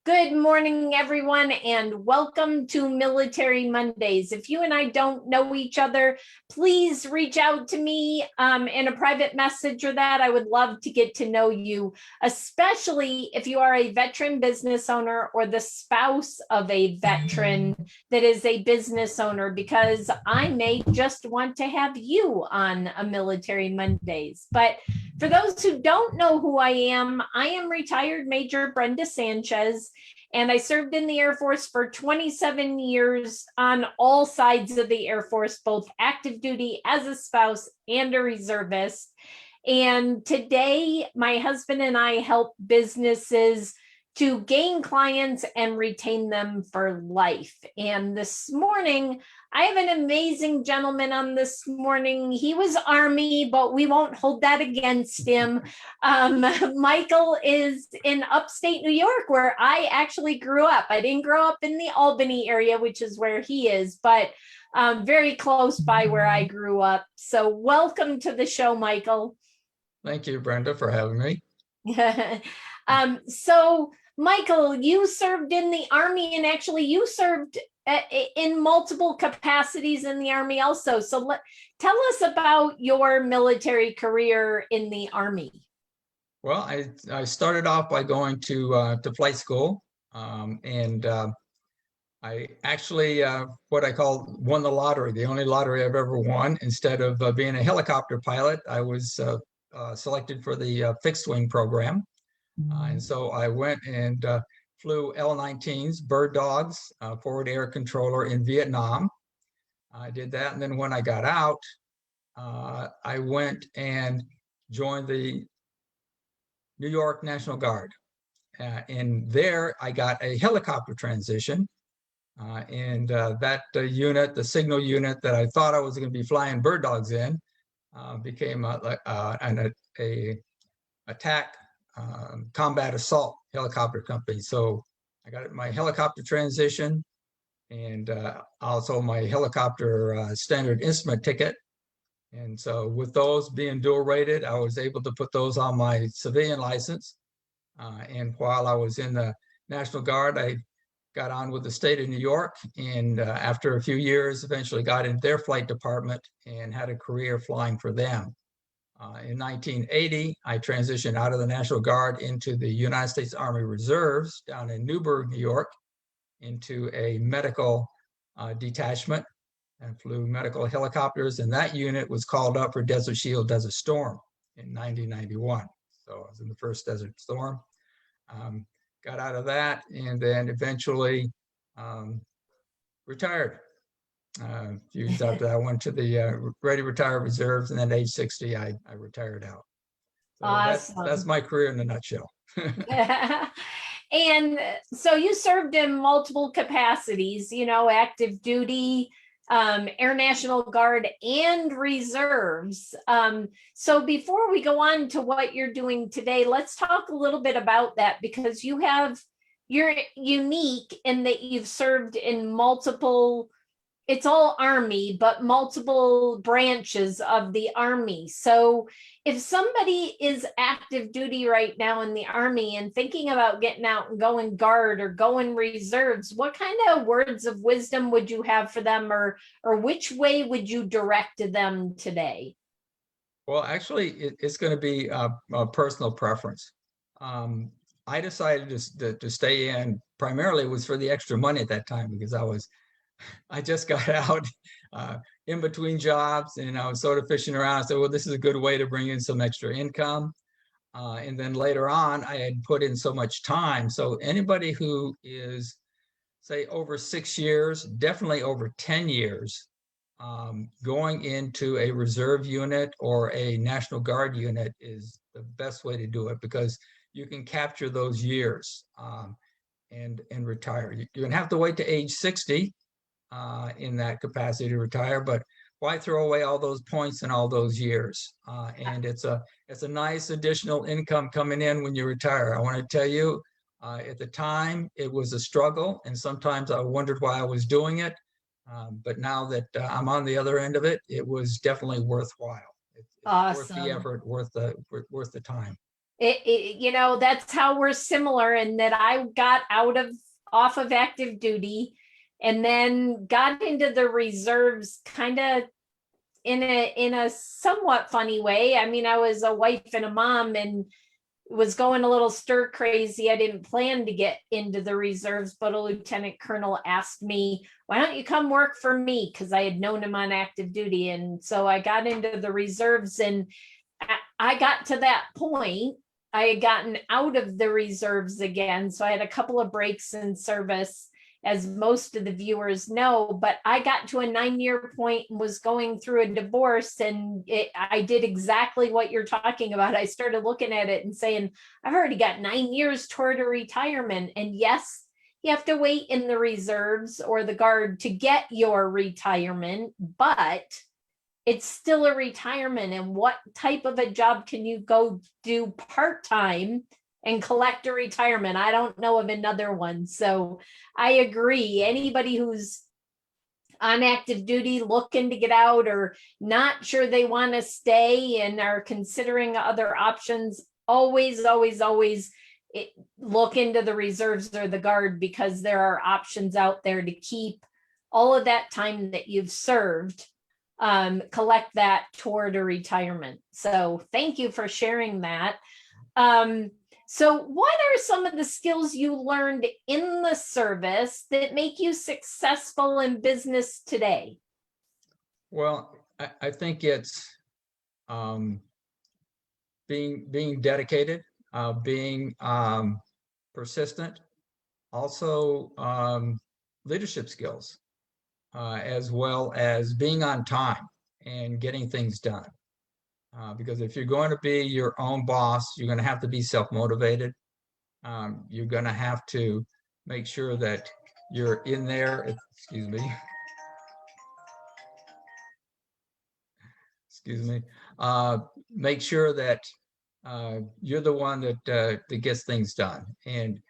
Good morning, everyone, and welcome to Military Mondays. If you and I don't know each other, please reach out to me in a private message or that. I would love to get to know you, especially if you are a veteran business owner or the spouse of a veteran that is a business owner, because I may just want to have you on a Military Mondays. But for those who don't know who I am retired Major Brenda Sanchez, and I served in the Air Force for 27 years on all sides of the Air Force, both active duty as a spouse and a reservist. And today, my husband and I help businesses to gain clients and retain them for life. And this morning, I have an amazing gentleman on this morning. He was Army, but we won't hold that against him. Michael is in upstate New York, where I actually grew up. I didn't grow up in the Albany area, which is where he is, but very close by where I grew up. So welcome to the show, Michael. Thank you, Brenda, for having me. So Michael, you served in the Army, and actually you served in multiple capacities in the Army also. So tell us about your military career in the Army. Well, I started off by going to flight school, and I actually, what I call won the lottery, the only lottery I've ever won. Instead of being a helicopter pilot, I was selected for the fixed wing program. And so I went and flew L-19s, bird dogs, forward air controller in Vietnam. I did that. And then when I got out, I went and joined the New York National Guard. And there I got a helicopter transition. And that unit, the signal unit that I thought I was going to be flying bird dogs in, became an attack combat assault helicopter company. So I got my helicopter transition and also my helicopter standard instrument ticket. And so with those being dual rated, I was able to put those on my civilian license. And while I was in the National Guard, I got on with the state of New York, and after a few years, eventually got into their flight department and had a career flying for them. In 1980, I transitioned out of the National Guard into the United States Army Reserves down in Newburgh, New York, into a medical detachment, and flew medical helicopters. And that unit was called up for Desert Shield, Desert Storm in 1991. So I was in the first Desert Storm. Got out of that, and then eventually retired. A few years after that, I went to the Ready Retire Reserves, and then at age 60, I retired out. So awesome. That's my career in a nutshell. And so you served in multiple capacities, active duty, Air National Guard, and reserves. So before we go on to what you're doing today, let's talk a little bit about that, because you're unique in that you've served in multiple, it's all Army, but multiple branches of the Army. So if somebody is active duty right now in the Army and thinking about getting out and going Guard or going reserves, what kind of words of wisdom would you have for them, or which way would you direct them today? Well, actually, it's going to be a personal preference. I decided to stay in, primarily it was for the extra money at that time, because I just got out in between jobs, and I was sort of fishing around. I said, well, this is a good way to bring in some extra income. And then later on, I had put in so much time. So anybody who is, say, over 6 years, definitely over 10 years, going into a reserve unit or a National Guard unit is the best way to do it, because you can capture those years and retire. You're going to have to wait to age 60 in that capacity to retire, but why throw away all those points and all those years? And it's a nice additional income coming in when you retire. I want to tell you, at the time it was a struggle, and sometimes I wondered why I was doing it. But now that I'm on the other end of it, it was definitely worthwhile. It's awesome. Worth the effort, worth the time. That's how we're similar, in that I got off of active duty and then got into the reserves kind of in a somewhat funny way. I mean, I was a wife and a mom and was going a little stir crazy. I didn't plan to get into the reserves, but a lieutenant colonel asked me, why don't you come work for me? Because I had known him on active duty. And so I got into the reserves, and I got to that point. I had gotten out of the reserves again. So I had a couple of breaks in service, as most of the viewers know, but I got to a 9-year point and was going through a divorce, and I did exactly what you're talking about. I started looking at it and saying, I've already got 9 years toward a retirement. And yes, you have to wait in the reserves or the guard to get your retirement, but it's still a retirement. And what type of a job can you go do part-time and collect a retirement? I don't know of another one. So I agree. Anybody who's on active duty, looking to get out, or not sure they want to stay and are considering other options, always look into the reserves or the guard, because there are options out there to keep all of that time that you've served, collect that toward a retirement. So thank you for sharing that. So what are some of the skills you learned in the service that make you successful in business today? Well, I think it's being dedicated, being persistent, also leadership skills, as well as being on time and getting things done. Because if you're going to be your own boss, you're going to have to be self-motivated. You're going to have to make sure that you're in there. Excuse me. Make sure that you're the one that gets things done. And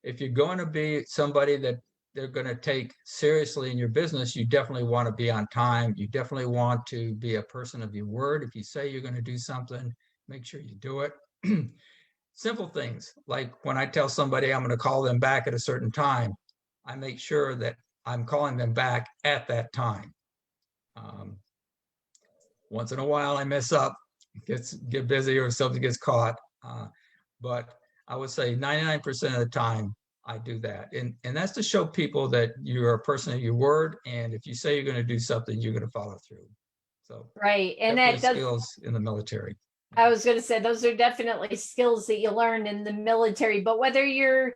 if you're going to be somebody that they're going to take seriously in your business, you definitely want to be on time. You definitely want to be a person of your word. If you say you're going to do something, make sure you do it. Simple things like when I tell somebody I'm going to call them back at a certain time, I make sure that I'm calling them back at that time. Once in a while I mess up, get busy, or something gets caught. But I would say 99% of the time I do that. And that's to show people that you're a person of your word. And if you say you're going to do something, you're going to follow through. So right. And that does, skills in the military. I was going to say, those are definitely skills that you learn in the military, but whether you've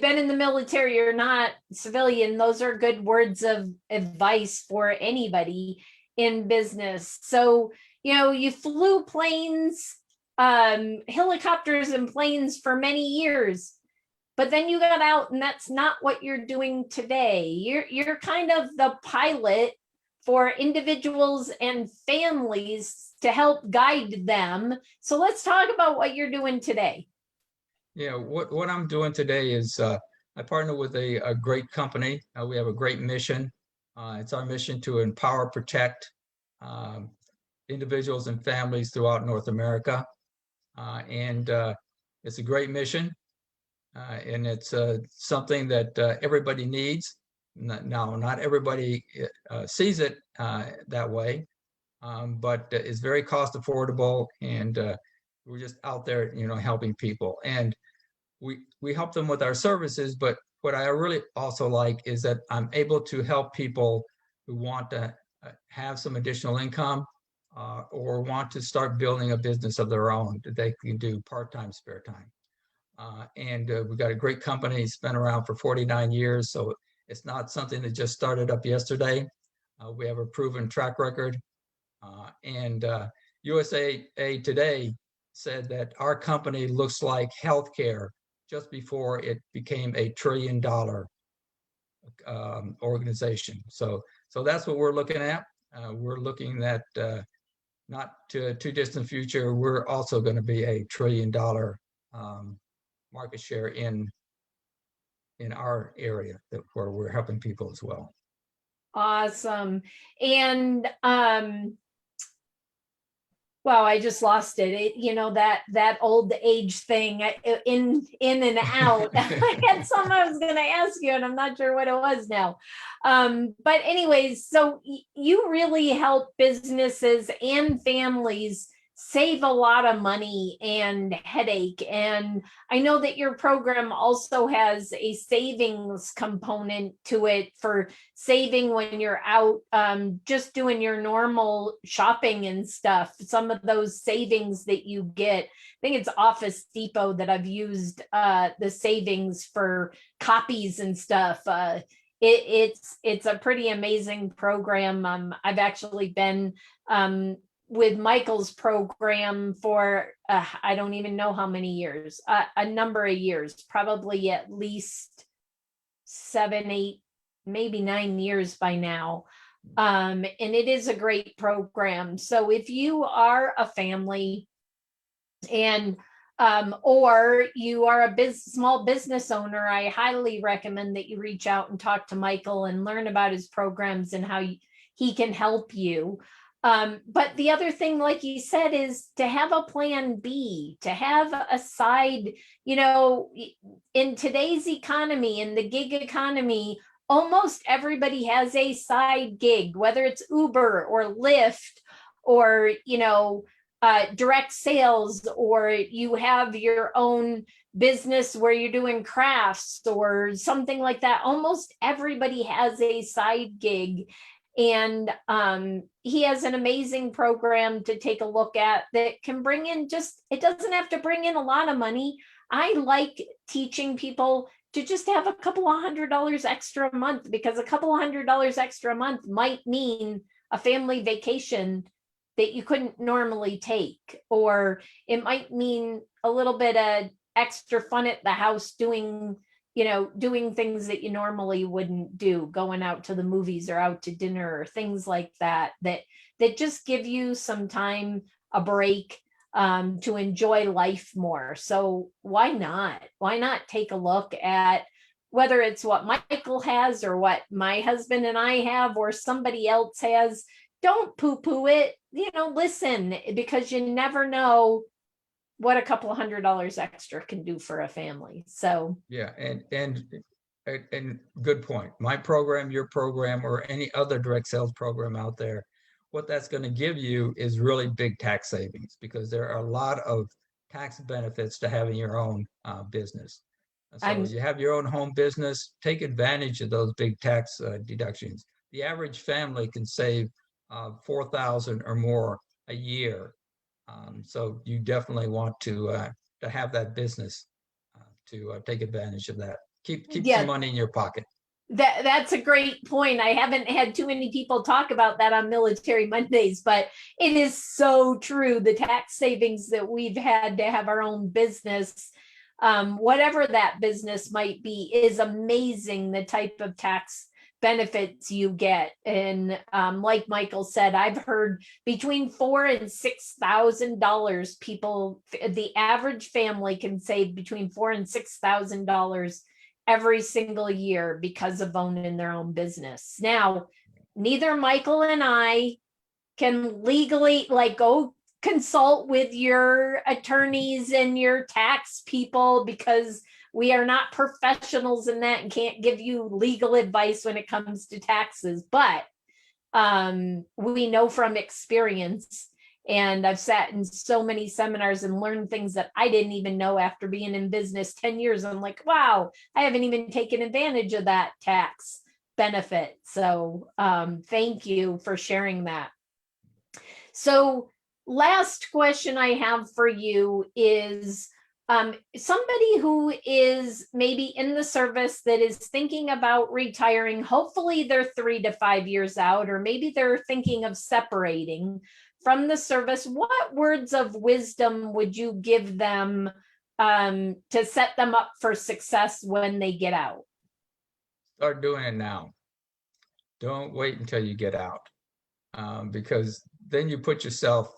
been in the military or not, civilian, those are good words of advice for anybody in business. So, you flew planes, helicopters and planes for many years, but then you got out, and that's not what you're doing today. You're kind of the pilot for individuals and families to help guide them. So let's talk about what you're doing today. Yeah, what I'm doing today is I partner with a great company. We have a great mission. It's our mission to empower, protect individuals and families throughout North America. And it's a great mission. And it's something that everybody needs. Now, not everybody sees it that way, but it's very cost affordable, and we're just out there, helping people. And we help them with our services, but what I really also like is that I'm able to help people who want to have some additional income, or want to start building a business of their own that they can do part-time, spare time. And we've got a great company. It's been around for 49 years, so it's not something that just started up yesterday. We have a proven track record. And USA Today said that our company looks like healthcare just before it became a $1 trillion organization. So that's what we're looking at. We're looking at not too distant future. We're also going to be a $1 trillion market share in our area where we're helping people as well. Awesome. And Wow, I just lost it. That old age thing, in and out. I had something I was going to ask you, and I'm not sure what it was now. But anyways, so you really help businesses and families save a lot of money and headache. And I know that your program also has a savings component to it for saving when you're out, just doing your normal shopping and stuff. Some of those savings that you get, I think it's Office Depot that I've used the savings for copies and stuff. It's a pretty amazing program. I've actually been with Michael's program for I don't even know how many years, a number of years, probably at least 7, 8, maybe 9 years by now. And it is a great program. So if you are a family and or you are a small business owner, I highly recommend that you reach out and talk to Michael and learn about his programs and how he can help you. But the other thing, like you said, is to have a plan B, to have a side, in today's economy, in the gig economy, almost everybody has a side gig, whether it's Uber or Lyft or, direct sales, or you have your own business where you're doing crafts or something like that. Almost everybody has a side gig. And he has an amazing program to take a look at that can bring in it doesn't have to bring in a lot of money. I like teaching people to just have a couple of $100 extra a month, because a couple of $100 extra a month might mean a family vacation that you couldn't normally take, or it might mean a little bit of extra fun at the house doing things that you normally wouldn't do, going out to the movies or out to dinner or things like that just give you some time, a break, to enjoy life more. So why not take a look at whether it's what Michael has or what my husband and I have or somebody else has. Don't poo-poo it, listen, because you never know what a couple of $100 extra can do for a family. So yeah, and good point. My program, your program, or any other direct sales program out there, what that's going to give you is really big tax savings, because there are a lot of tax benefits to having your own business. So you have your own home business, take advantage of those big tax deductions. The average family can save $4,000 or more a year. So you definitely want to have that business to take advantage of that. Keep some money in your pocket. That's a great point. I haven't had too many people talk about that on Military Mondays, but it is so true. The tax savings that we've had to have our own business, whatever that business might be, is amazing. The type of tax benefits you get. And like Michael said, I've heard between $4,000 and $6,000 the average family can save between $4,000 and $6,000 every single year because of owning their own business. Now, neither Michael and I can legally go consult with your attorneys and your tax people, because we are not professionals in that and can't give you legal advice when it comes to taxes. But we know from experience, and I've sat in so many seminars and learned things that I didn't even know after being in business 10 years. I'm like, wow, I haven't even taken advantage of that tax benefit. So thank you for sharing that. So last question I have for you is, somebody who is maybe in the service that is thinking about retiring, hopefully they're 3 to 5 years out, or maybe they're thinking of separating from the service. What words of wisdom would you give them to set them up for success when they get out? Start doing it now. Don't wait until you get out, because then you put yourself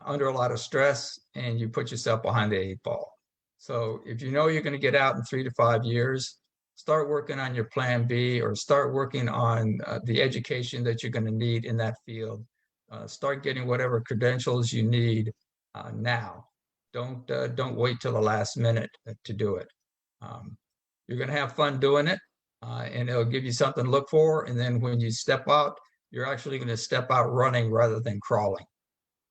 under a lot of stress, and you put yourself behind the 8 ball. So if you know you're going to get out in 3 to 5 years, start working on your plan B, or start working on the education that you're going to need in that field. start getting whatever credentials you need now. Don't wait till the last minute to do it. You're going to have fun doing it, and it'll give you something to look for. And then when you step out, you're actually going to step out running rather than crawling.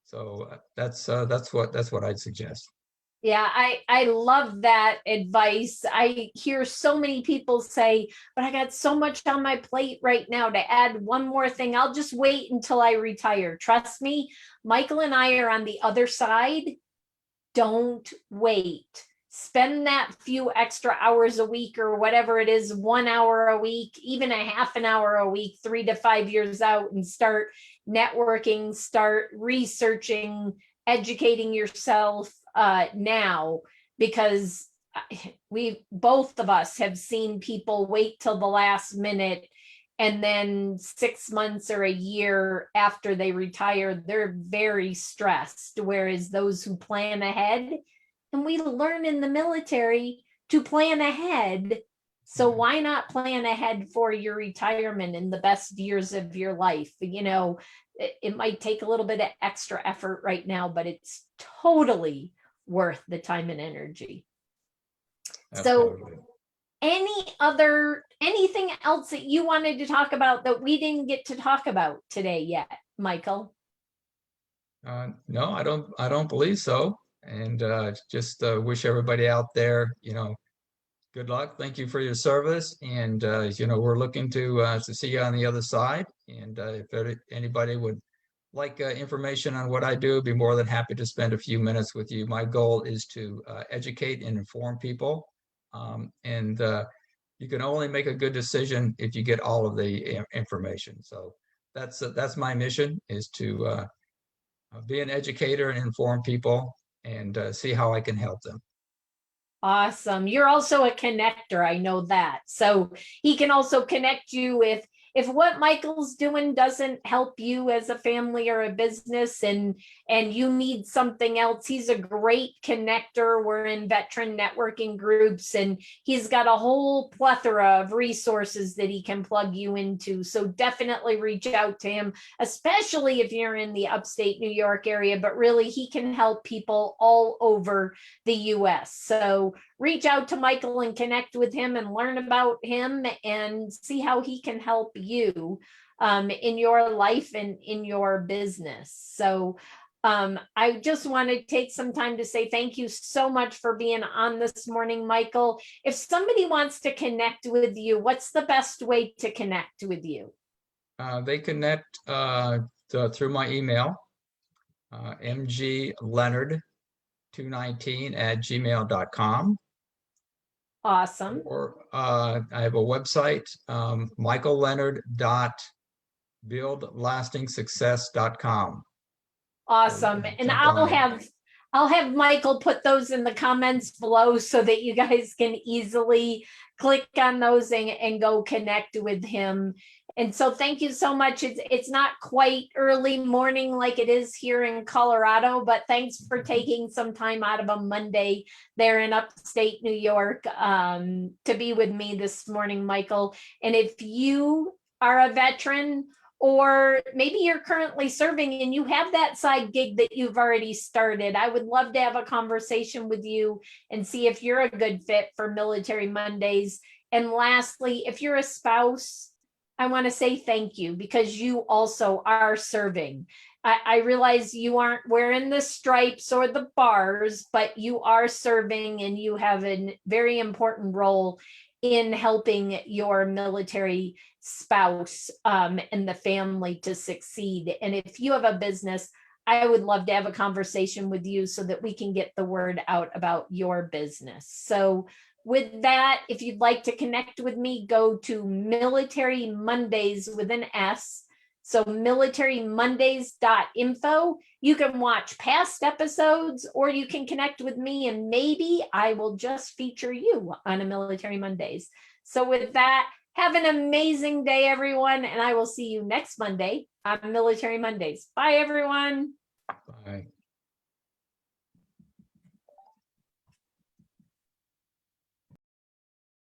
So that's what I'd suggest. Yeah, I love that advice. I hear so many people say, but I got so much on my plate right now to add one more thing. I'll just wait until I retire. Trust me, Michael and I are on the other side. Don't wait. Spend that few extra hours a week or whatever it is, 1 hour a week, even a half an hour a week, 3 to 5 years out, and start networking, start researching, educating yourself now, because we both of us have seen people wait till the last minute, and then 6 months or a year after they retire, they're very stressed. Whereas those who plan ahead, and we learn in the military to plan ahead. So why not plan ahead for your retirement in the best years of your life? You know, it might take a little bit of extra effort right now, but it's totally worth the time and energy. Absolutely. So anything else that you wanted to talk about that we didn't get to talk about today yet, Michael? No, I don't believe so. And just wish everybody out there, good luck. Thank you for your service. And, we're looking to see you on the other side. And if anybody would like information on what I do, be more than happy to spend a few minutes with you. My goal is to educate and inform people. And you can only make a good decision if you get all of the information. So that's my mission, is to be an educator and inform people, and see how I can help them. Awesome. You're also a connector. I know that. So he can also connect you with, if what Michael's doing doesn't help you as a family or a business, and you need something else, he's a great connector. We're in veteran networking groups, and he's got a whole plethora of resources that he can plug you into. So definitely reach out to him, especially if you're in the upstate New York area, but really he can help people all over the US. So reach out to Michael and connect with him and learn about him and see how he can help you in your life and in your business. So I just want to take some time to say thank you so much for being on this morning, Michael. If somebody wants to connect with you, what's the best way to connect with you? They connect through my email, mgleonard219@gmail.com. Awesome. Or I have a website, michaelleonard.buildlastingsuccess.com. Awesome. And I'll have Michael put those in the comments below so that you guys can easily click on those and go connect with him. And so thank you so much. It's not quite early morning like it is here in Colorado, but thanks for taking some time out of a Monday there in upstate New York to be with me this morning, Michael. And if you are a veteran, or maybe you're currently serving and you have that side gig that you've already started, I would love to have a conversation with you and see if you're a good fit for Military Mondays. And lastly, if you're a spouse, I want to say thank you, because you also are serving. I realize you aren't wearing the stripes or the bars, but you are serving, and you have a very important role in helping your military spouse and the family to succeed. And if you have a business, I would love to have a conversation with you so that we can get the word out about your business. So with that, if you'd like to connect with me, go to Military Mondays with an S. So militarymondays.info. You can watch past episodes, or you can connect with me, and maybe I will just feature you on a Military Mondays. So with that, have an amazing day, everyone. And I will see you next Monday on Military Mondays. Bye, everyone. Bye.